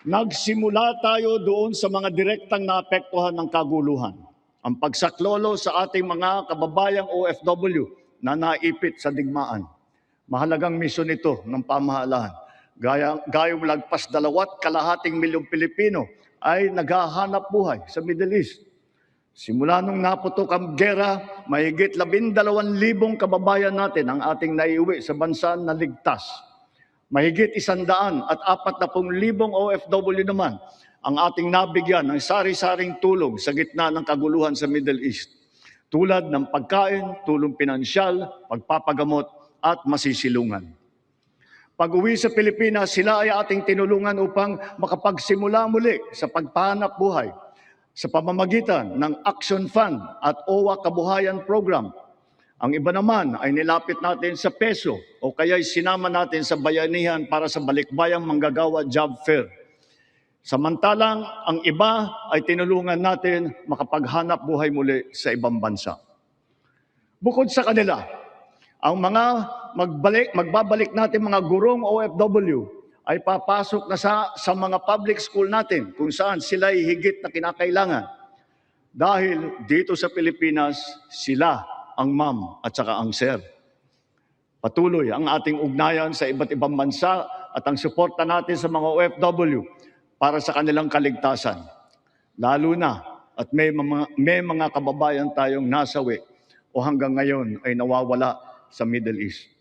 Nagsimula tayo doon sa mga direktang naapektuhan ng kaguluhan. Ang pagsaklolo sa ating mga kababayang OFW na naipit sa digmaan. Mahalagang misyon ito ng pamahalaan. Gayong lagpas 2.5 milyong Pilipino ay naghahanap buhay sa Middle East. Simula nung naputok ang gera, mahigit 12,000 kababayan natin ang ating naiuwi sa bansa na ligtas. Mahigit 140,000 OFW naman ang ating nabigyan ng sari-saring tulong sa gitna ng kaguluhan sa Middle East. Tulad ng pagkain, tulong pinansyal, pagpapagamot at masisilungan. Pag-uwi sa Pilipinas, sila ay ating tinulungan upang makapagsimula muli sa pagpahanap buhay sa pamamagitan ng Action Fund at OWA Kabuhayan Program. Ang iba naman ay nilapit natin sa PESO o kaya sinama natin sa bayanihan para sa Balikbayang Manggagawa Job Fair. Samantalang ang iba ay tinulungan natin makapaghanap buhay muli sa ibang bansa. Bukod sa kanila, ang mga magbabalik natin mga gurong OFW ay papasok na sa mga public school natin kung saan sila ay higit na kinakailangan. Dahil dito sa Pilipinas, sila ang ma'am at saka ang sir. Patuloy ang ating ugnayan sa iba't ibang bansa at ang suporta natin sa mga OFW para sa kanilang kaligtasan. Lalo na at may mga kababayan tayong nasawi o hanggang ngayon ay nawawala sa Middle East.